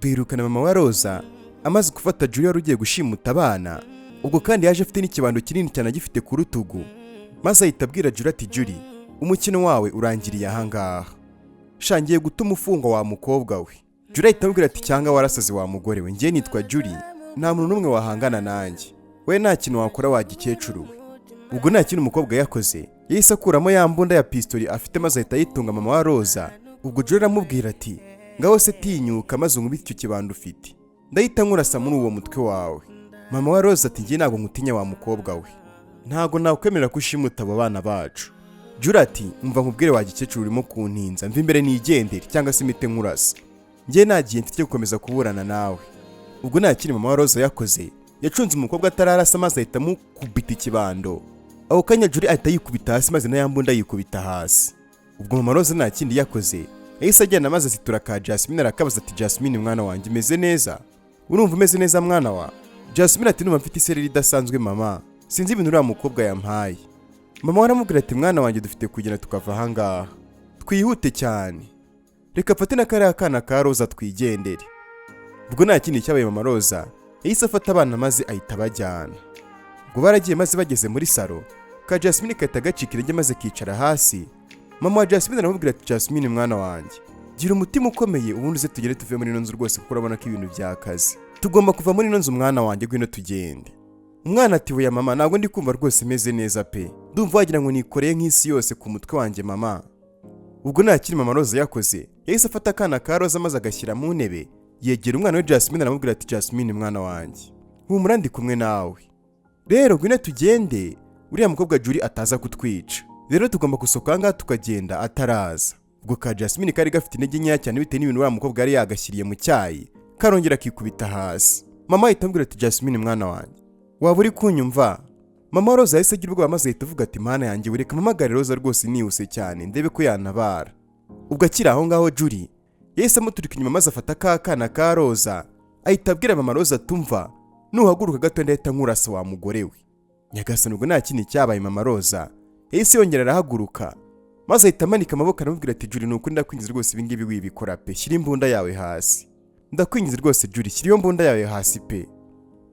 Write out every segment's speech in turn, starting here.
Birukana mama wa Roza amaze gufata Julie wari ugiye gushimuta abana. Ubwo kandi yaje afite n'ikibando kinini cyane agifite ku rutugu, maze ahita abwira Julie ati Julie, umukino wawe urangiriye ahangaha, shangiye gutuma ufungwa wa mukobwa we. Julie ahita amubwira ati cyangwa warasaze wa mugore we, njye nitwa Julie, nta muntu n'umwe wahangana nanjye, we nta kintu wakora wa gikecuru we. Ubwo nta kintu umukobwa yakoze, yahise akuramo ya mbunda ya pistoli afite maze ahita yitunga mama wa Roza. Ubwo Julie aramubwira ati ngaho se tinyuka maze unkubite icyo kibando ufite, ndahita nkurasa muri uwo mutwe wawe. Mama wa Roza ati njye ntabwo nkutinya wa mukobwa we, ntabwo nakwemerera ko ushimuta abo bana bacu. Julie ati umva nkubwire wa gikecuru urimo kuntinza, mva imbere nigendere cyangwa se imite nkurasa, njye nagiye mfite gukomeza kuburana nawe. Ubwo nta kintu mama wa Roza yakoze, yacunze umukobwa atararasa maze ahita amukubita ikibando. Aho kanya Julie ahita yikubita hasi maze na yambunda yikubita hasi. Ubwo mama Roza nta kindi yakoze, yahise agenda maze azitura ka Jasmine arakabaza ati Jasmine mwana wanjye umeze neza? Urumva umeze neza mwana wa? Jasmine ati numva mfite isereri idasanzwe mama, sinzi ibintu uriya mukobwa yampaye. Mama aramubwira ati mwana wanjye dufite kugenda tukava ahangaha, twihute cyane, reka mfate na kariya kana ka Roza twigendere. Ubwo nta kindi cyabaye mama Roza yahise afata abana maze ahita bajyana. Ubwo baragiye maze bageze muri salo, ka Jasmine kahita gacika intege maze kicara hasi. Mama wa Jasmine aramubwira ati Jasmine mwana wanjye, gira umutima ukomeye ubundi uze tugere tuve muri ino nzu rwose kuko urabona ko ibintu byakaze, tugomba kuva muri ino nzu mwana wanjye gwino tugende. Umwana ati oya mama ntabwo ndi kumva rwose meze neza pe, ndumva wagira ngo nikoreye nk'isi yose ku mutwe wanjye mama. Ubwo nta kindi mama Roza yakoze, yahise afata akana ka Roza maze agashyira mu ntebe, yegera umwana we Jasmine aramubwira ati Jasmine mwana wanjye, humura ndi kumwe nawe, rero gwino tugende uriya mukobwa Julie ataza kutwica, rero tugomba gusohoka ahangaha tukagenda ataraza. Ubwo ka Jasmine kari gafite intege nkeya cyane bitewe n'ibintu uriya mukobwa yari yagashyiriye mu cyayi, karongera akikubita hasi. Mama ahita amubwira ati Jasmine mwana wanjye, waba uri kunyumva? Mama Roza yahise agira ubwoba maze ahita avuga ati mana yanjye wereka mpamagare Roza rwose nihuse cyane ndebe ko yantabara. Ubwo akiri aho ngaho Julie yahise amuturika inyuma maze afata ka kana ka Roza ahita abwira mama Roza tumva nuhaguruka gato ndahita nkurasa wa mugore we. Nyagasani ubwo nta kindi cyabaye mama Roza yahise yongera arahaguruka maze ahita amanika amaboko aramubwira ati Julie nuko ndakwinjiza rwose ibi ngibi wibikora pe, shyira imbunda yawe hasi, ndakwinjiza rwose Julie shyira iyo mbunda yawe hasi pe.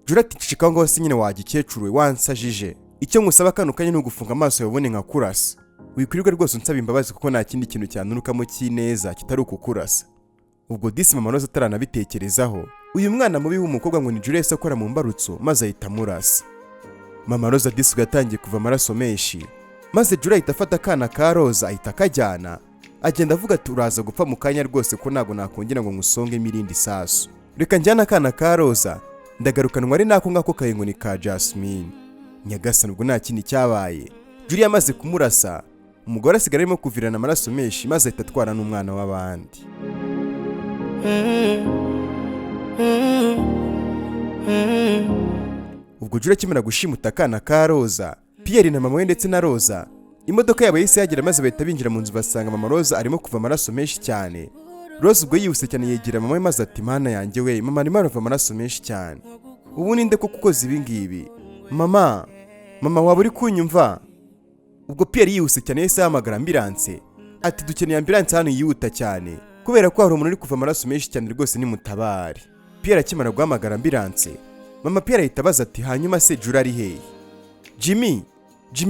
Julie ati cicika ngo hasi nyine wa gikecuru we wansajije, icyo ngusaba kano kanya ni ugufunga amaso yawe ubone nkakurasa, wikwirirwa rwose unsaba imbabazi kuko nta kindi kintu cyanurukamo cy'ineza kitari ukukurasa. Ubwo disi mama Roza ataranabitekerezaho, uyu mwana mubi w'umukobwa ngo ni Julie yahise akora mu mbarutso maze ahita amurasa. Mama Roza disi gatangiye kuva amaraso menshi, maze Julie ahita afata akana ka Roza ahita akajyana, agenda avuga ati uraza gupfa mu kanya rwose ko ntago nakongera ngo ngusonge mirindi sasu, reka njyana akana ka Roza ndagarukanwa ari nako ngako kayingoni ka Jasmine. Nyagasani ubwo nta kindi cyabaye, Julie amaze kumurasa, umugore asigara arimo kuvirana amaraso menshi maze ahita atwara n'umwana w'abandi. Ubwo Julie akimara gushimuta akana ka Roza, Pierre na mama we ndetse na Roza, imodoka yabo yahise yagera maze bahita binjira mu nzu basanga mama Roza arimo kuva amaraso menshi cyane. Roza ubwo yihuse cyane yegera mama we maze ati mana yanjye we mama arimo arava amaraso menshi cyane, ubu ninde ko kukoza ibi ngibi mama waba uri kunyumva? Ubwo Pierre yihuse cyane yahise ahamagara ambulance ati dukeneye ambulance hano yihuta cyane kubera ko hari umuntu uri kuva amaraso menshi cyane rwose ni mutabare. Pierre akimara guhamagara ambulance, mama Pierre ahita abaza ati hanyuma se Julie ari hehe? Jimmy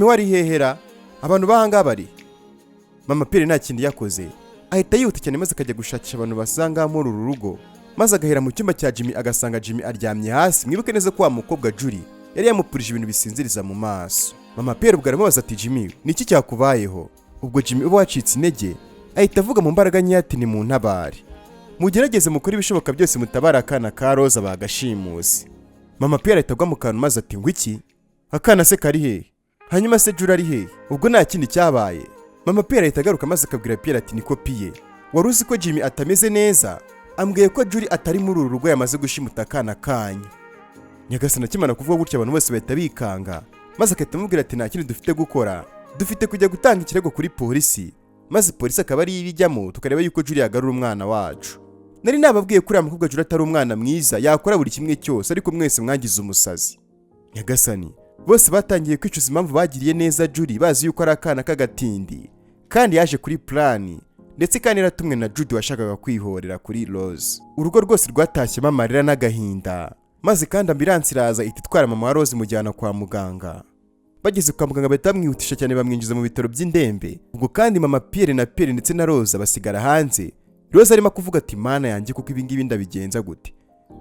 wari hehera abantu bahanga bari? Mama Pierre nta kindi yakoze, ahita yihuta cyane maze akajya gushakisha abantu basanga muri uru rugo, maze agahera mu cyumba cya Jimmy agasanga Jimmy aryamye hasi. Mwibuke neza ko wa mukobwa Julie yari yamupurije ibintu bisinziriza mu maso. Mama Pierre ubwo aramubaza ati Jimmy niki cyakubayeho? Ubwo Jimmy uba wacitse intege ahita avuga mu mbaraga nke ati ni mu ntabare, mugerageze mukora ibishoboka byose mutabara akana ka Roza bagashimusi. Mama Pierre ahita agwa mu kantu maze ati ngo iki? Akana se kari hehe? Hanyuma se Julie ari hehe? Ubwo nta kindi cyabaye, Mama Pierre ahita agaruka maze akabwira Pierre ati niko Pierre, wari uzi ko Jimmy atameze neza? Ambwiye ko Julie atari muri uru rugo yamaze gushimuta akana kanyu. Nyagasani akimara kuvuga gutya abantu bose bahita bikanga, maze akahita amubwira ati nta kindi dufite gukora, dufite kujya gutanga ikirego kuri polisi, maze polisi akaba ari ibijyamo tukareba yuko Julie yagarura umwana wacu. Nari nababwiye kuri amukobwa Julie atari umwana mwiza, yakora buri kimwe cyose ariko mwese mwangize umusazi. Nyagasani bose batangiye kwicuza impamvu bagiriye neza Julie bazi yuko ari akana k'agatindi kandi yaje kuri plani ndetse kandi yaratumwe na Judy washakaga kwihorera kuri Rose. Urugo rwose rwatashyemo amarira n'agahinda, maze kandi ambulance iraza ihita itwara mama wa Rose imujyana kwa muganga. Bageze kwa muganga bahita bamwihutisha cyane bamwinjiza mu bitaro by'indembe. Ubwo kandi mama Pierre ndetse na Rose basigara hanze. Rose arimo kuvuga ati mana yanjye kuko ibingibi ndabigenza gute.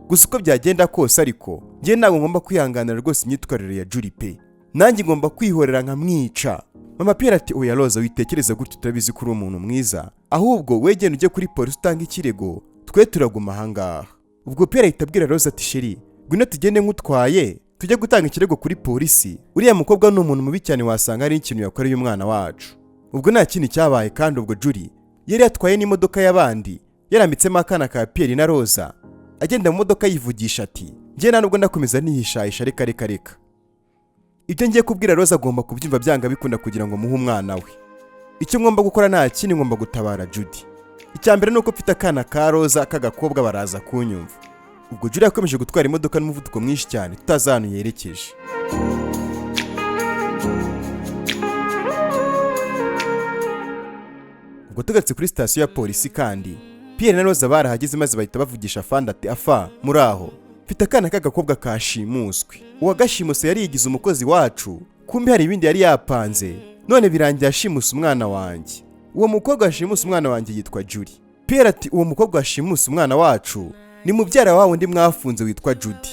Gusa uko byagenda kose ariko njye ntabwo ngomba kwihanganira rwose imyitwarire ya Judy pe. Nanjye ngomba kwihorera nkamwica. Mama Pierre ati oya Rose witekereza gutyo turabizi ko uri umuntu mwiza. Ahubwo wegenda ujye kuri polisi utanga ikirego twe turaguma ahangaha. Ubwo Pierre ahita abwira Rose ati sheri ngwino tugende nkutwaye tujye gutanga ikirego kuri polisi. Uriya mukobwa ni umuntu mubi cyane wasanga ari ikintu yakoreye umwana wacu. Ubwo nta kintu cyabaye kandi ubwo Judy yari yatwaye n'imodoka y'abandi yarambitsemo akana ka Pierre na Rose. Agenda mu modoka yivugisha ati njye nubwo ndakomeza nihishahisha reka. Ibyo ngiye kubwira Rose agomba kubyumva byanga bikunda kugira ngo muhe umwana we. Icyo ngomba gukora nta kindi ngomba gutabara Judy. Icyambere nuko mfite akana ka Rose k'agakobwa baraza kunyumva. Ubwo Judy yakomeje gutwara imodoka n'umuvuduko mwinshi cyane tutazanu yerekeje. Ubwo tugatse kuri station ya polisi kandi Pierre na Rose barahageze maze bahita bavugisha Fanda ati afa muri aho mfite akana k'agakobwa kashimuswe. Uwagashimuse yari yigize umukozi wacu, kumbe hari ibindi yari yapanze, none birangiye ashimusa umwana wanjye. Uwo mukobwa ashimusa umwana wanjye yitwa Judy. Pierre ati uwo mukobwa ashimusa umwana wacu ni mubyara wa wundi mwafunze witwa Judy.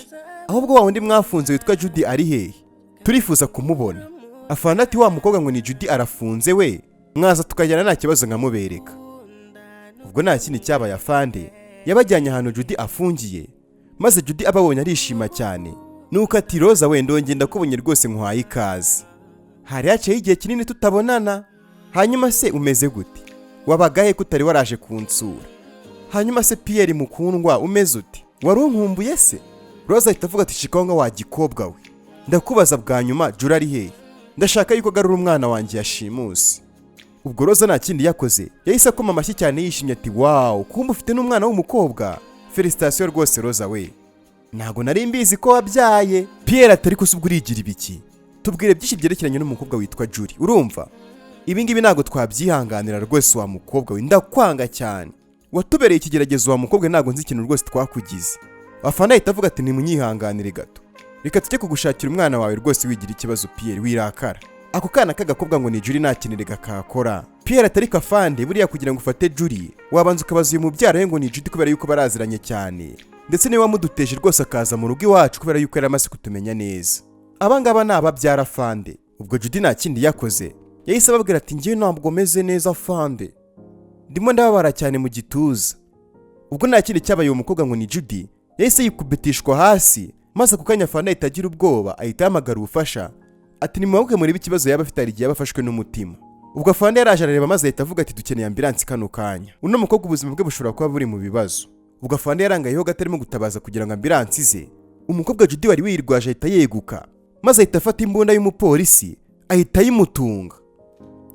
Ahubwo wa wundi mwafunze witwa Judy ari hehe? Turifuza kumubona. Afana ati wa mukobwa ngo ni Judy arafunze we, mwaza tukajyana nta kibazo nkamubereka. Ubwo nta kindi cyabaye afande yabajyanye ahantu Judy afungiye, maze Judy ababonye arishima cyane. Nuko ati Rose wenda ngenda kubonye rwose nkwaye ikaze. Hari haciye igihe kinini tutabonana. Hanyuma se umeze gute? Wabagahe kutari waraje kunsura? Hanyuma se Pierre mukundwa umeze ute? Wari unkumbuye se? Rose ahita avuga ati shikonga wa gikobwa we. Ndakubaza bwa nyuma Judy ari hehe? Ndashaka yuko garura umwana wanjye yashimuse. Ubwo Rose nta kindi yakoze yahise akoma amashyi cyane yishimye ati wow kumbe ufite n'umwana w'umukobwa. Felicitation rwose Rose we. Ntago nari mbizi ko wabyaye. Pierre atari kusubwo urigira ibiki? Tubwire byinshi byerekeranye n'umukobwa witwa Judy. Urumva? Ibi ngibi ntago twabyihanganira rwose wa mukobwa we, ndakwanga cyane. Watubereye ikigeragezo wa mukobwa ntago nzi ikintu rwose twakugize. Afana ahita avuga ati nimunyihanganire gato. Reka tujye kugushakira umwana wawe rwose wigira ikibazo Pierre wirakara. Ako kana k'agakobwa ngo ni Judy nta kintu gakakora. Pierre atari kafande buriya kugira ngo ufate Judy wabanza ukabaza uyu mubyara we ngo ni Judy kubera yuko baraziranye cyane. Ndetse niwe wamuduteje rwose akaza mu rugo iwacu kubera yuko yari amaze kutumenya neza. Abangaba ni ababyara fande. Ubwo Judy nta kindi yakoze yahise ababwira ati ngiye ntabwo meze neza fande, ndimo ndababara cyane mu gituza. Ubwo nta kindi cyabaye uwo mukobwa ngo ni Judy yahise yikubitishwa hasi, maze ako kanya fande ahita agira ubwoba ahita yahamagara ubufasha ati nimubabuke muri ikibazo yaba afite igihe yabafashwe n'umutima. Ubwo fande yaraje arareba maze ahita avuga ati dukeneye ambulance kano kanya, uno mukobwa ubuzima bwe bushobora kuba buri mu bibazo. Ubwo fande yarangayeho gatarimo gutabaza kugira ngo ambulance ize. Umukobwa Judy wari wirwaje ahita yeguka, maze ahita afata imbunda y'umupolisi ahita yimutunga.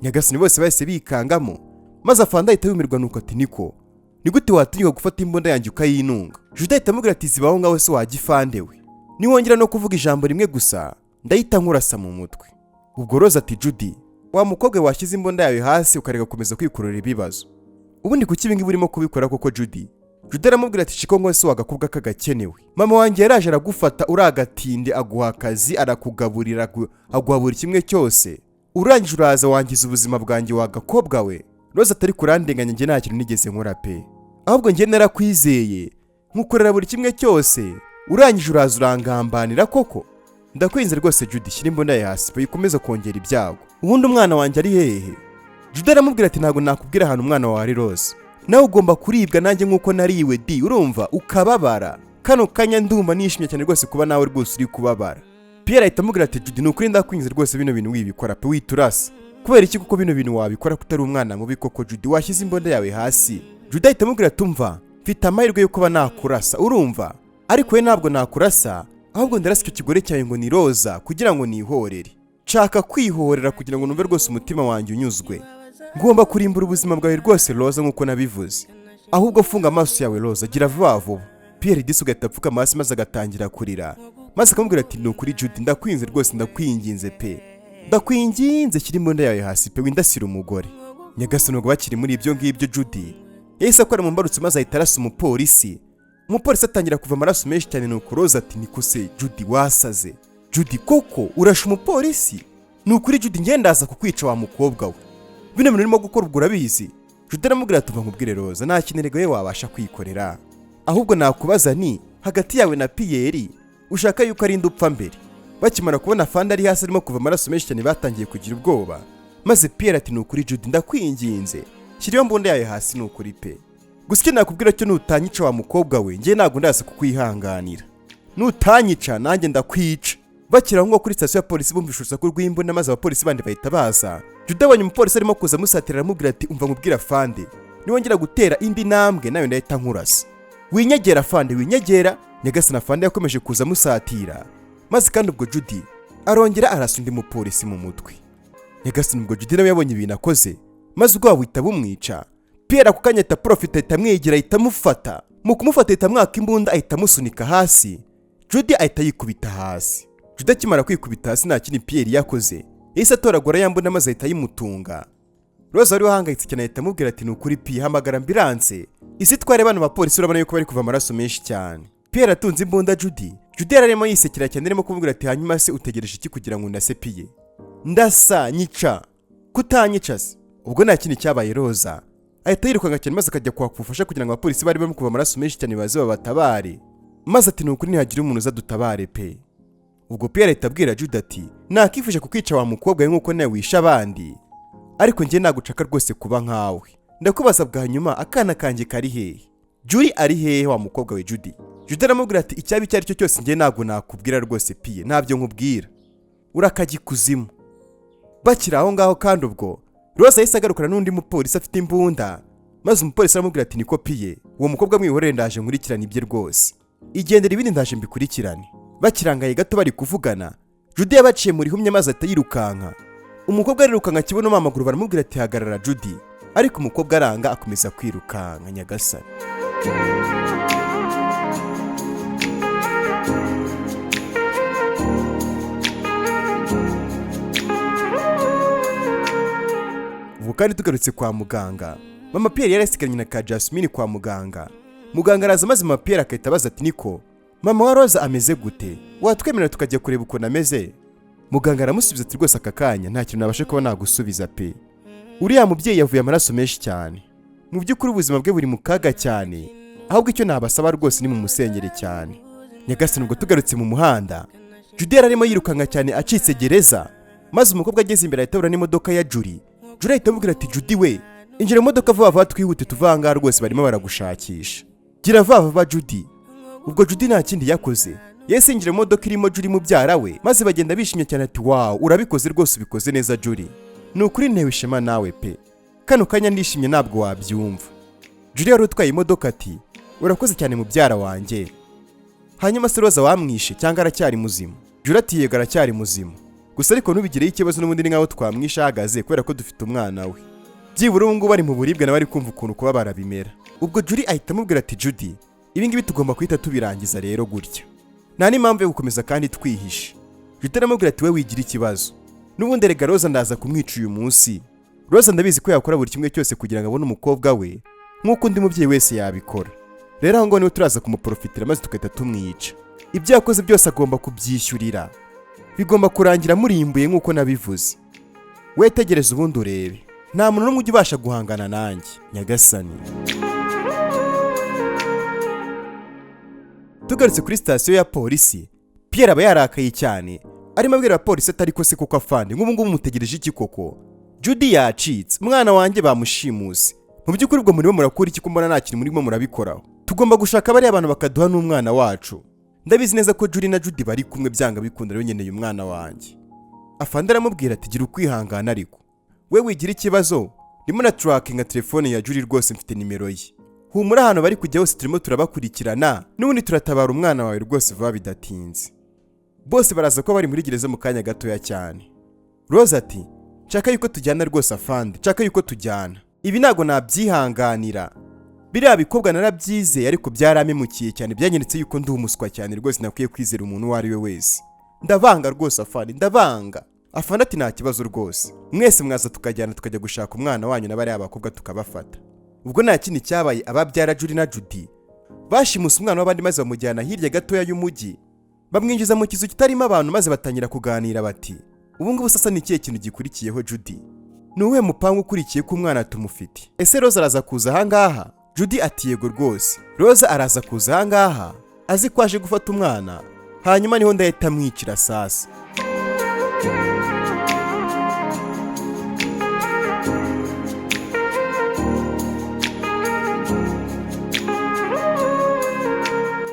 Nyagasani bose bahise bikangamo, maze afande ahita yumirwa nuko ati niko ni gute watinyuka gufata imbunda yanjye ukayinunga? Judy ahita amubwira ati zibaho ngaho se wagifande we, niwongera no kuvuga ijambo rimwe gusa ndahita nkurasa mu mutwe. Ubwo Rose ati Judy wa mukobwa washyize imbunda yawe hasi ukareka gukomeza kwikurura ibibazo, ubundi kuki ibingi burimo kubikora koko Judy? Judy aramubwira ati shikongo se wagakobwa kagakenewe, mama wanjye yaraje aragufata uragatinde aguha akazi arakugaburira aguha buri kimwe cyose, urangije uraza wangiza ubuzima bwanjye wagakobwa we. Rose atari kurandenganya njye nta kintu nigeze nkora pe, ahubwo njye narakwizeye nkukorera buri kimwe cyose, urangije uraza urangambanira koko. Ndakwinze rwose Judy shyira imbunda yawe hasi pe ikomeza kongera ibyago, ubundi umwana wanjye ari hehe? Judy aramubwira ati ntago nakubwira ahantu umwana wawe ari Rose, nawe ugomba kuribwa nanjye nkuko nariwe di, urumva ukababara. Kano kanya ndumva nishimye cyane rwose kuba nawe rwose uri kubabara. Pierre ahita amubwira ati Judy nukuri ndakwinze rwose bino bintu wibikora pe witurasa. Kubera iki kuko bino bintu wabikora kutari umwana mubi koko Judy washyize imbunda yawe hasi? Judy ahita amubwira tumva mfite amahirwe yo kuba nakurasa urumva, ariko we ntabwo nakurasa, ahubwo ndarasa icyo kigore cyawe ngo ni Rose kugira ngo nihorere. Nshaka kwihorera kugira ngo numve rwose umutima wanjye unyuzwe. Ngomba kurimbura ubuzima bwawe rwose Rose nkuko nabivuze, ahubwo funga amaso yawe Rose gira vuba vuba. Pierre disugahita apfuka amaso maze agatangira kurira, maze akamubwira ati nukuri Judy ndakwinze rwose ndakwinginze pe, ndakwinginze shyira imbunda yawe hasi pe windasira umugore. Nyagasani ubwo bakiri muri ibyo ngibyo Judy yahise akora mu mbarutso maze ahita arasa umupolisi atangira kuva amaraso menshi cyane. Nuko Rose ati niko se Judy wasaze? Judy koko urasha umupolisi? Nukuri Judy ngendaza kukwica wa mukobwa we, bino bintu urimo gukora ubwo urabizi? Judy aramubwira ati nkubwire Rose, nta kintu we wabasha kwikorera, ahubwo nakubaza ni hagati yawe na Pierre ushaka yuko ari ndupfa mbere? Bakimara kubona Fanda ari hasi arimo kuva amaraso menshi cyane batangiye kugira ubwoba, maze Pierre ati nukuri Judy ndakwinginze shyira iyo mbunda yawe hasi nukuri pe, gusa icyo nakubwira cyo nutanyica wa mukobwa we njye ntabwo ndaza kukwihanganira, nutanyica nanjye ndakwica. Bakira ngo kuri station ya polisi bumvisha urusaku rw'imbunda maze abapolisi bandi bahita baza. Judy abonye umupolisi arimo kuza musatira aramubwira ati umva nkubwira Fande, niwongera gutera indi ntambwe nawe ndahita nkurasa, winyegera Fande winyegera. Nyagasani Fande yakomeje kuza musatira, maze kandi ubwo Judy arongera arasa undi mupolisi mu mutwe. Nyagasani ubwo Judy nawe yabonye ibintu akoze maze ubwo wahita bumwica. Pierre ako kanya ahita profita ahita amwegera ahita amufata, mu kumufata ahita amwaka imbunda ahita amusunika hasi. Judy ahita yikubita hasi. Judy akimara kwikubita hasi nta kindi Pierre yakoze, yahise atoragura ya mbunda maze ahita yimutunga. Rose wari wahangayitse cyane ahita amubwira ati nukuri Pierre hamagara ambulance isi tware bano bapolisi urabona yuko bari kuva amaraso menshi cyane. Pierre atunze imbunda Judy yararimo yisekera cyane arimo kumubwira ati hanyuma se utegereje iki kugira ngo ndase Pierre? Ndasa nyica kutanyica se? Ubwo nta kindi cyabaye Rose ahita yirukanga cyane maze akajya kwakufasha kugira ngo abapolisi bari barimo kuva amaraso menshi cyane baze babatabare, maze ati nukuri ntihagira umuntu uza dutabare pe. Ubwo Pierre ahita abwira Judy ati nakifuje kukwica wa mukobwa we nkuko nawe wisha abandi, ariko njye nagucaka rwose kuba nkawe. Ndakubaza bwa nyuma akana kanjye kari hehe? Judy ari hehe wa mukobwa we Judy? Judy aramubwira ati icyabi icyo ari cyo cyose njye ntabwo nakubwira rwose Pierre, ntabyo nkubwira urakajya ikuzimu. Bakira aho ngaho kandi ubwo Rose yahise agarukana n'undi mupolisi afite imbunda, maze umupolisi aramubwira ati niko Pierre uwo mukobwa mwihorere ndaje nkurikirana ibye rwose, igendera ibindi ndaje mbikurikirane. Bakirangaye gato bari kuvugana Judy yabaciye muri humye maze atayirukanka. Umukobwa arirukanka kibono amaguru baramubwira ati hagarara Judy, ariko umukobwa aranga akomeza kwirukanka. Nyagasani ubu kandi tugarutse kwa muganga, mama Pierre yarasigaranye na ka Jasmine kwa muganga. Muganga araza maze mama Pierre akahita abaza ati niko mama wa Rose ameze gute, watwemerera tukajya kureba uko ameze? Muganga aramusubiza ati rwose aka kanya nta kintu nabashe kuba nagusubiza pe, uriya mubyeyi yavuye amaraso menshi cyane, mu by'ukuri ubuzima bwe buri mu kaga cyane, ahubwo icyo nabasaba rwose ni mu musengere cyane. Nyagasani ubwo tugarutse mu muhanda, Judy arimo yirukanka cyane acitse gereza, maze umukobwa ageze imbere ahita abura n'imodoka ya Judy ahita amubwira ati Judy we injira mu modoka vuba vuba twihute tuvanga rwose barimo baragushakisha, gira vuba vuba Judy. Ubwo Judy nta kindi yakoze, yahise yinjira mu modoka irimo Judy mubyara we, maze bagenda bishimye cyane ati wow urabikoze rwose ubikoze neza Judy, nukuri ntewe ishema nawe pe, kano kanya ndishimye ntabwo wabyumva. Judy yari utwaye imodoka ati urakoze cyane mubyara wanjye. Hanyuma se Rose wamwishe cyangwa aracyari muzima? Judy ati yego aracyari muzima, gusa ariko nubigireho ikibazo n'ubundi ni nkaho twamwisha ahagaze kubera ko dufite umwana we, byibura ubu ngubu bari mu buribwe n'abari kumva ukuntu kuba barabimera. Ubwo Judy ahita amubwira ati Judy ibi ngibi tugomba kuhita tubirangiza rero gutya, nta n'impamvu yo gukomeza kandi twihishe. Judy aramubwira ati we wigira ikibazo, n'ubundi rega Rose ndaza kumwica uyu munsi. Rose ndabizi ko yakora buri kimwe cyose kugira ngo abone umukobwa we nk'uko undi mubyeyi wese yabikora, rero aho ngo niwe turaza kumuprofitira maze tugahita tumwica. Ibyo yakoze byose agomba kubyishyurira, bigomba kurangira murimbuye nk'uko nabivuze. We tegereza ubundi urebe, nta muntu n'umwe ubasha guhangana nanjye. Nyagasani tugarutse kuri sitasiyo ya polisi, Pierre aba yarakaye cyane arimo abwira abapolisi atari ko se kuko afande nk'ubu ngubu mutegereje iki koko? Judy yacitse, umwana wanjye bamushimuse, mu by'ukuri ubwo murimo murakora iki ko mbona nta kintu murimo murabikoraho? Tugomba gushaka bari abantu bakaduha n'umwana wacu. Ndabizi neza ko Judy na Judy bari kumwe byanga bikunda rero nyeneye umwana wanjye. Afande aramubwira ati gira ukwihangana ariko we wigira ikibazo, ndimo na tracking telefone ya Judy rwose mfite nimero ye, humura hano bari kujya hose turimo turabakurikirana n'ubundi turatabara umwana wawe rwose vuba bidatinze. Bose baraza ko bari muri gereza mu kanya gatoya cyane. Rose ati nshaka yuko tujyana rwose afande, nshaka yuko tujyana, ibi ntago nabyihanganira, biriya bikobwa narabyize ariko byaramemukiye cyane, byanyeretse yuko ndi umuswa cyane rwose nakwiye kwizera umuntu uwo ari we wese. Ndabanga rwose afande, ndabanga. Afande ati nta kibazo rwose, mwese mwaza tukajyana tukajya gushaka umwana wanyu n'abariya bakobwa tukabafata. Ubwo nta kindi cyabaye, ababyara Julie na Judy bashimuse umwana w'abandi maze bamujyana hirya gatoya y'umujyi, bamwinjiza mu kizu kitarimo abantu maze batangira kuganira bati, ubu ngubu sasa ni ikihe kintu gikurikiyeho Judy? Ni uwuhe mupango ukurikiye ko umwana tumufite? Ese Rose araza kuza ahangaha? Judy ati yego rwose, Rose araza kuza ahangaha azi ko aje gufata umwana, hanyuma niho ndahita mwicira sasa.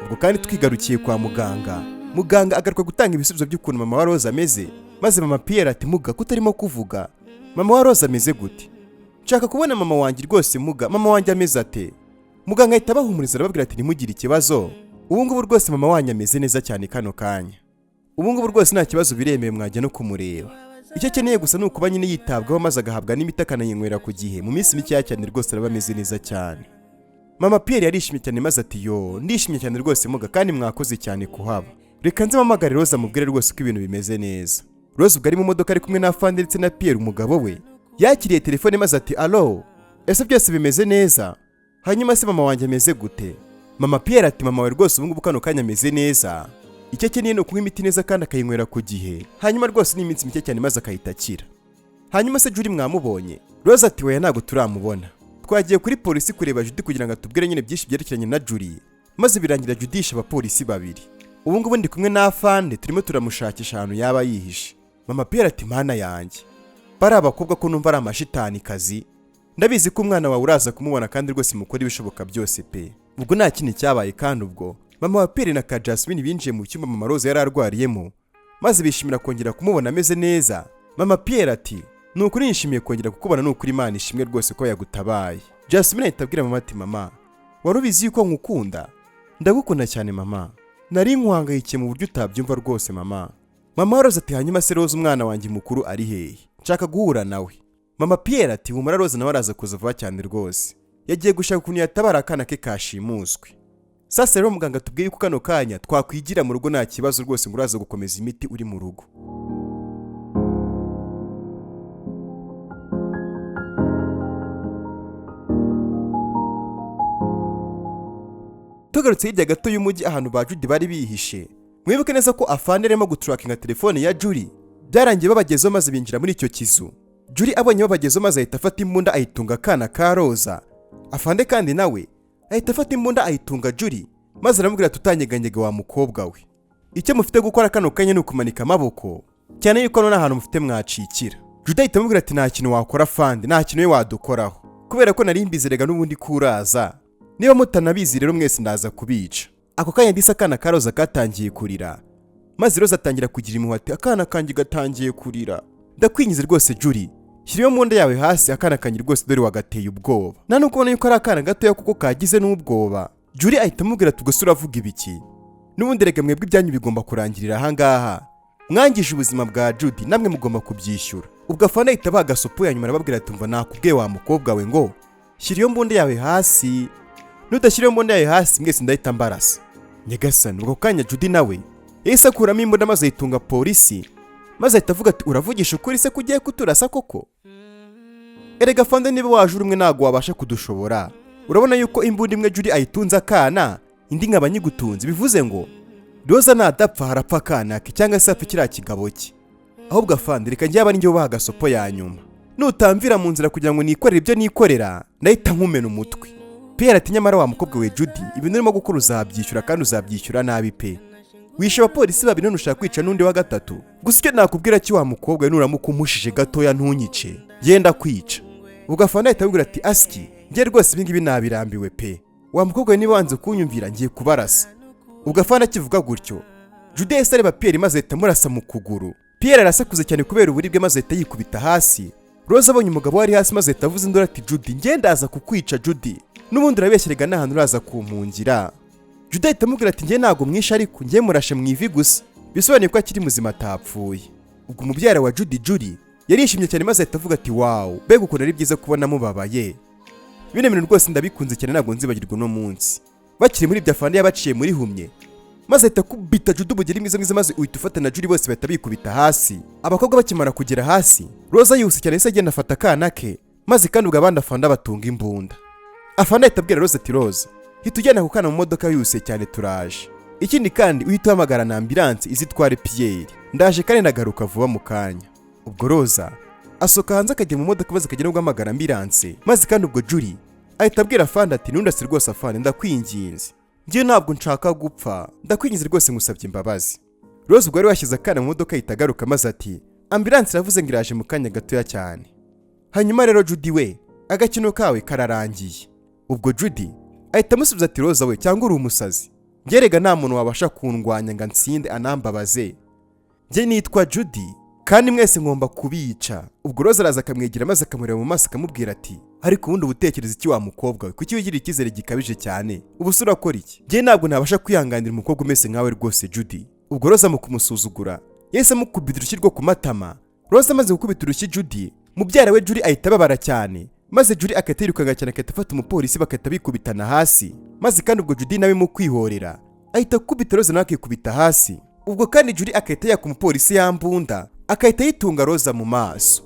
Ubwo kandi twigarukiye kwa muganga agaruka gutanga ibisubizo by'ukuntu mama wa Rose ameze, maze mama Pierre ati muga kutarimo kuvuga, mama wa Rose ameze gute? Nshaka kubona mama wanjye rwose muga, mama wanjye ameze ate? Muganga ahita abahumuriza arababwira ati ntimugire ikibazo, ubu ngubu rwose mama wanjye ameze neza cyane kano kanya, ubu ngubu rwose nta kibazo biremeye mwajya no kumureba, icyo akeneye gusa ni ukuba nyine yitabwaho maze agahabwa n'imiti akanayinywera ku gihe, mu minsi mikeya cyane rwose araba ameze neza cyane. Mama Pierre yarishimye cyane maze ati yo ndishimye cyane rwose muga kandi mwakoze cyane kuhaba, reka nze mpamagare Rose amubwire rwose ko ibintu bimeze neza. Rose ubwo ari mu modoka ari kumwe na Afande ndetse na Pierre umugabo we, yakiriye telefone maze ati alo, ese byose bimeze neza? Hanyuma se mama wanjye ameze gute? Mama Pierre ati mama we rwose ubu ngubu kano kanya ameze neza, icyo akeneye ni ukunywa imiti neza kandi akayinywera ku gihe, hanyuma rwose ni iminsi mike cyane maze akahita akira. Hanyuma se Julie mwamubonye? Rose ati weya ntabwo turamubona, twagiye kuri polisi kureba Judy kugira ngo atubwire nyine byinshi byerekeranye na Julie, maze birangira Judy yishe abapolisi babiri. Ubu ngubu ndi kumwe na Afande turimo turamushakisha ahantu yaba yihishe. Mama Pierre ati mana yanjye, bari abakobwa ko numva ari amashitani kazi, ndabizi ko umwana wawe uraza kumubona kandi rwose mukora ibishoboka byose pe. Ubwo nta kindi cyabaye kandi ubwo mama wa Pierre na ka Jasmine binjiye mu cyumba mama Rose yari arwariyemo, maze bishimira kongera kumubona ameze neza. Mama Pierre ati nukuri nishimiye kongera kukubona, nukuri Imana ishimwe rwose ko yagutabaye. Jasmine ahita abwira mama ati mama warubizi yuko nkukunda? Ndagukunda cyane mama, nari nkuhangayikiye mu buryo utabyumva rwose mama. Mama Rose ati hanyuma se Rose umwana wanjye mukuru ari hehe? Nshaka guhura nawe. Mama Pierre ati humura Rose nawe araza kuza vuba cyane rwose, yagiye gushaka ukuntu yatabara akana ke kashimuswe. Sasa rero muganga tubwiye ko kano kanya twakwigira mu rugo nta kibazo rwose, ngo uraza gukomeza imiti uri mu rugo. Tugarutse hirya gato y'umujyi ahantu ba Judy bari bihishe, mwibuke neza ko Afande arimo gutrackinga telefone ya Julie, byarangiye babagezeho maze binjira muri icyo kizu. Julie abonye babagezeho maze ahita afata imbunda ayitunga akana ka Roza. Afande kandi nawe ahita afata imbunda ayitunga Julie, maze aramubwira tutanyeganyega wa mukobwa we, icyo mufite gukora kano kanya ni ukumanika amaboko, cyane yuko none ahantu mufite mwacikira. Judy ahita amubwira ati nta kintu wakora Afande, nta kintu we wadukoraho, kubera ko nari mbizerega n'ubundi kuraza, niba mutanabizi rero mwese ndaza kubica. Ako kanya ndisa akana ka Roza katangiye kurira, maze Roza atangira kugira impuhwe ati akana kanjye gatangiye kurira, ndakwinyize rwose Julie, shyiriyo mu nda yawe hasi, akana kanjye rwose dore wagateye ubwoba. Nta nuko ubona yuko ari akana gatoya kuko kagize n'ubwoba. Julie ahita amubwira ati gusa uravuga ibiki? N'ubundi rega mwebwe ibyanyu bigomba kurangirira ahangaha, mwangije ubuzima bwa Judy namwe mugomba kubyishyura. Ubwo Afande ahita bagasopo ya nyuma arababwira ati umva nakubwiye wa mukobwa we ngo shyiriyo mu nda yawe hasi, nudashyiriyo mu nda yawe hasi mwese ndahita mbarasa. Nyagasani ubwo kanya Judy nawe yahise akuramo imbunda maze ayitunga polisi, maze ahita avuga ati uravugisha ukuri se kugiye kuturasa koko? Erega Afande niba waje urumwe ntago wabasha kudushobora, urabona yuko imbunda imwe Judy ayitunze akana indi nkaba nyigutunze, bivuze ngo Roza nadapfa harapfa akana ke cyangwa se apfa kiriya kigabo cye. Ahubwo Afande reka njye aba ari njye ubaha agasopo ya nyuma, nutamvira mu nzira kugira ngo nikorere ibyo nikorera ndahita nkumena umutwe. Pierre ati nyamara wa mukobwa we Judy ibintu urimo gukora uzabyishyura kandi uzabyishyura nabi pe, wishe abapolisi babiri none ushaka kwica n'undi wa gatatu. Gusa icyo nakubwira cyo wa mukobwa we nuramuka umushije gatoya ntunyice yenda kwica. Ubwo Afande ahita abwira ati aski njye rwose ibingibi nabirambiwe pe, wa mukobwa we niba wanze kunyumvira ngiye kubarasa. Ubwo Afande akivuga gutyo Judy yahise areba Pierre maze ahita amurasa mu kuguru. Pierre arasakuze cyane kubera uburibwe maze ahita yikubita hasi. Rose abonye umugabo wari hasi maze ahita avuza induru ati Judy njye ndaza kukwica Judy, n'ubundi urabeshyerega n'ahantu uraza kumpungira. Judy ahita amubwira ati njye ntago mwishe ariko njye murashe mu ivi gusa, bisobanuye ko akiri muzima atapfuye. Ubwo umubyara wa Judy Julie yarishimye cyane maze ahita avuga ati wow mbega ukuntu ari byiza kubona mubabaye, bino bintu rwose ndabikunze cyane ntago nzibagirwa no munsi. Bakiri muri ibyo Afande yabaciye muri humye maze ahita akubita Judy ubugeri mwiza maze uhita ufata na Julie bose bahita bikubita hasi. Abakobwa bakimara kugera hasi, Roza yihuse cyane se agenda afata akana ke, maze kandi ubwo abandi afanda batunga imbunda. Afanda ahita abwira Roza ati Roza, hita ujyana ku kana mu modoka yihuse cyane turaje. Ikindi kandi uhita uhamagara na ambulance izitware Pierre. Ndaje kandi ndagaruka vuba mu kanya. Ubwo Roza asoka hanze akajya mu modoka maze akagenda guhamagara ambulance, maze kandi ubwo Julie ahita abwira Afanda ati nundase rwose Afanda ndakwinginze. Ngiye ntabwo nshaka gupfa, ndakwinginze rwose ngusabye imbabazi. Roza ubwo yari washyize akana mu modoka ahita agaruka maze ati ambulance iravuze ngo iraje mu kanya gatoya cyane. Hanyuma rero Judy we agakino kawe kararangiye. Ubwo Judy ahita amusubiza ati Roza we cyangwa uri umusazi, ngerega nta muntu wabasha kundwanya ngo nsinde anambabaze. Nge nitwa Judy kandi mwese ngomba kubica. Ubwo Roza araza akamwegera maze akamureba mu maso akamubwira ati ariko ubundi ubutekereza iki wa mukobwa we, kuki wigira icyizere gikabije cyane, ubu se urakora iki? Nge ntabwo nabasha kwihanganira umukobwa umeze nkawe rwose Judy. Ubwo Roza mu kumusuzugura yahise amukubita urushyi rwo ku matama. Roza amaze gukubita urushyi Judy, mubyara we Julie ahita ababara cyane, maze Julie akahita yirukanka cyane akahita afata umupolisi bakahita bikubitana hasi. Maze kandi ubwo Judy nawe mu kwihorera ahita akubita Roza nawe akikubita hasi. Ubwo kandi Julie akahita yaka umupolisi yambunda akahita yitunga Roza mu maso.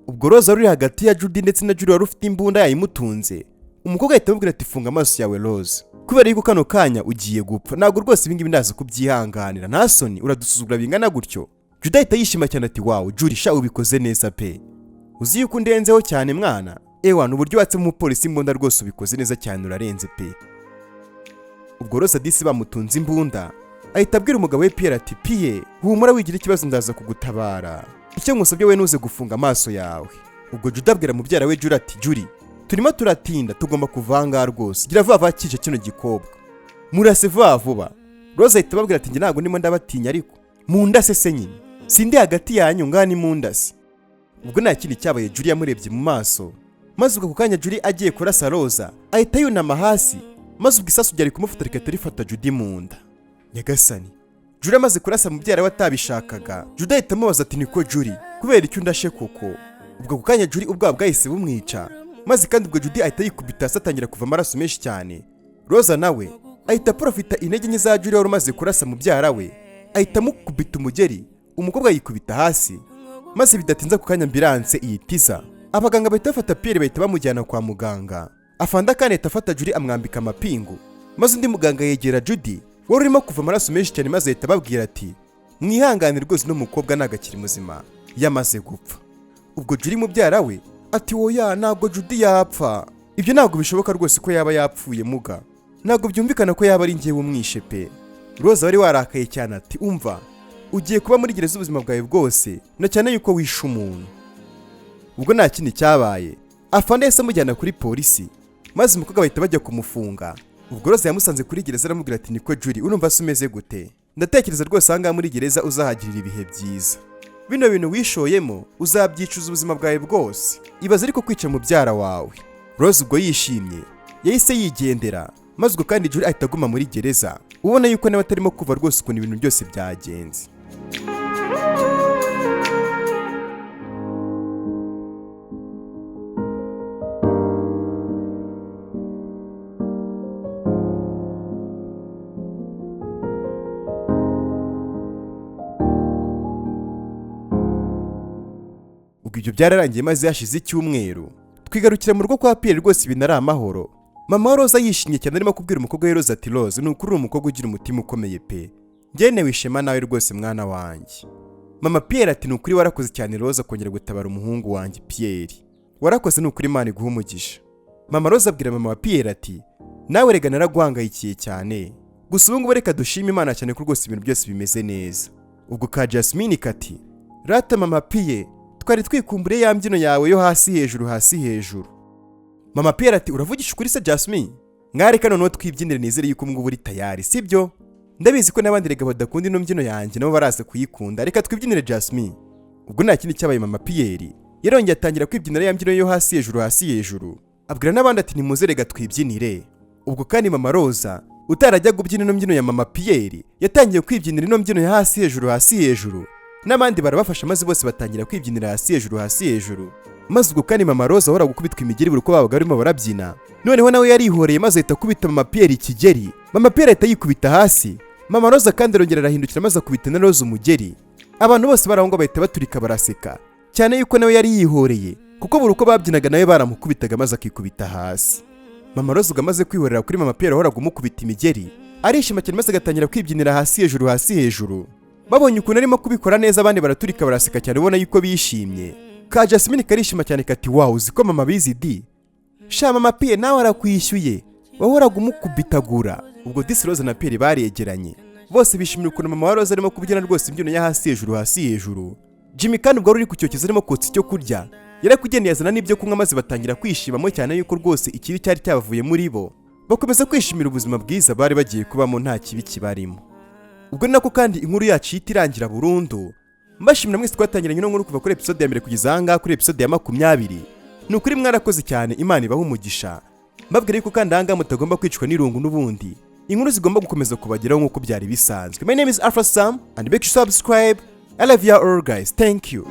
Ubwo Roza ruri hagati ya Judy ndetse na Julie wari ufite imbunda yayimutunze. Umukobwa ahita amubwira ati funga amaso yawe Roza, kubera yuko kano kanya ugiye gupfa, ntabwo rwose ibingibi ndaza kubyihanganira, nta soni uradusuzugura bingana gutyo. Judy ahita yishima cyane ati wow Julie sha ubikoze neza pe, uzi yuko undenzeho cyane mwana, ewana uburyo watse mu polisi imbunda rwose ubikoze neza cyane urarenze pe. Ubwo Roza disi bamutunze imbunda ahita abwira umugabo we Pierre ati Pierre humura wigira ikibazo ndaza kugutabara, icyo ngusabye we nuze gufunga amaso yawe. Ubwo Judy abwira mubyara we Julie ati Julie turimo turatinda tugomba kuvanga rwose, gira vuba kije kino gikobwa murase vuba. Roza ahita ababwira ati nge ntabwo ndimo ndabatinya ariko mundase se nyine, sindi hagati yanyu ngani mundase. Ubwo nta kindi cyabaye Julie yamurebye mu maso, maze ubwo kanya Julie agiye kurasa Roza ahita yunama hasi, maze ubwo isasu ryari kumufata rikahita rifata Judy mu nda. Nyagasani, Julie amaze kurasa mubyara we atabishakaga, Judy ahita amubaza ati niko Julie kubera icyo undashe koko? Ubwo kanya Julie ubwabo bwahise bumwica, maze kandi ubwo Judy ahita yikubita hasi atangira kuva amaraso menshi cyane. Roza nawe ahita aprofita intege nke za Julie wari umaze kurasa mubyara we, ahita amukubita umugeri, umukobwa yikubita hasi. Maze bidatinza ku kanya ambulance iyitiza, abaganga bahita bafata Pierre bahita bamujyana kwa muganga. Afanda kandi ahita afata Julie amwambika amapingu, maze undi muganga yegera Judy wari urimo kuva amaraso menshi cyane, maze ahita ababwira ati mwihangane rwose no mukobwa nagakiri muzima yamaze gupfa. Ubwo Julie mubyara we ati oya ntabwo Judy yapfa, ibyo ntabwo bishoboka rwose ko yaba yapfuye muga, ntabwo byumvikana ko yaba ari ngewe umwishe pe. Roza wari warakaye cyane ati umva ugiye kuba muri gereza ubuzima bwawe bwose, na cyane yuko wishe umuntu. Ubwo nta kindi cyabaye, Afanda yahise amujyana kuri polisi, maze umukobwa bahita bajya kumufunga. Ubwo Roza yamusanze kuri gereza aramubwira ati niko Julie urumva se umeze gute? Ndatekereza rwose ahangaha muri gereza uzahagirira ibihe byiza, bino bintu wishoyemo uzabyicuza ubuzima bwawe bwose, ibaze ariko kwica mubyara wawe. Roza ubwo yishimye yahise yigendera, maze ubwo kandi Julie ahita aguma muri gereza, ubona yuko nawe atarimo kuva rwose ukuntu ibintu byose byagenze. Ubwo ibyo byararangiye maze yashize icyumweru twigarukira mu rugo kwa Pierre rwose ibintu ari amahoro. Mama wa Roza yishimye cyane arimo kubwira umukobwa we Roza ati Roza nukuri uri umukobwa ugira umutima ukomeye pe, njye wishema nawe rwose mwana wanjye. Mama Pierre ati nukuri warakoze cyane Roza kongera gutabara umuhungu wanjye Pierre, warakoze nukuri Imana iguha umugisha. Mama Roza abwira mama wa Pierre ati nawe rega naraguhangayikiye cyane, gusa ubu ngubu reka dushime Imana cyane ko rwose ibintu byose bimeze neza. Ubwo ka Jasmine kati rata mama Pierre twari twikumbure ya mbyino yawe yo hasi hejuru hasi hejuru. Mama Pierre ati uravugisha ukuri se Jasmine? Mwareka noneho twibyinire nizere yuko ngubu uri tayari sibyo? Ndabizi ko n'abandi rega badakunda ino mbyino yanjye nabo baraza kuyikunda, reka twibyinire Jasmine. Ubwo nta kindi cyabaye mama Pierre yarongeye atangira kwibyinira ya mbyino yo hasi hejuru hasi hejuru, abwira n'abandi ati nimuze rega twibyinire. Ubwo kandi mama Roza utarajya gubyina ino mbyino ya mama Pierre yatangiye kwibyinira ino mbyino ya hasi hejuru hasi hejuru, n'abandi barabafasha maze bose batangira kwibyinira hasi hejuru hasi hejuru. Maze ubwo kandi mama Roza ahora gukubitwa imigeri buri uko babaga barimo barabyina, noneho nawe yarihoreye maze ahita akubita mama Pierre ikigeri. Mama Pierre ahita yikubita hasi, Mama Roza kandi arongera arahindukira maze akubita na Roza umugeri. Abantu bose barahonga bahita baturika baraseka, cyane yuko nawe yari yihoreye kuko buri uko babyinaga nawe baramukubitaga maze akikubita hasi. Mama Roza amaze kwihorera kuri Mama Pierre wahoraga umukubita imigeri, arishima cyane maze agatangira kwibyinira hasi hejuru. Babonye ukuntu arimo kubikora neza abandi baraturika baraseka cyane ubona yuko bishimye. Ka Jasmine karishima cyane kati wow uziko mama bizi di. Sha Mama Pierre nawe arakwishyuye, wahoraga umukubitagura. Ubwo Disi Roza na Pierre baregeranye. Bose bishimira ukuntu Mama wa Roza arimo kubyina rwose imbyino ya hasi hejuru. Jimmy kandi ubwo ruri ku cyokezo arimo kotsa icyo kurya, yarakugendeye yazana n'ibyo kunywa maze batangira kwishimamo cyane yuko rwose ikibi cyari cyabavuye muri bo. Bakomeza kwishimira ubuzima bwiza bari bagiye kubamo nta kibi kibarimo. Ubwo nako kandi inkuru yacu itirangira burundu. Mbashimira mwese twatangiranye no nkuru kuva kuri episode ya mbere kugeza aha ngaha kuri episode ya 20. Ni ukuri mwarakoze cyane, Imana ibahe umugisha. Mbabwira yuko kandi aha ngaha mutagomba kwicwa n'irungu n'ubundi. Inkuru zigomba gukomeza kubageraho nk'uko byari bisanzwe. My name is Alpha Sam and make sure you subscribe. I love you all guys. Thank you.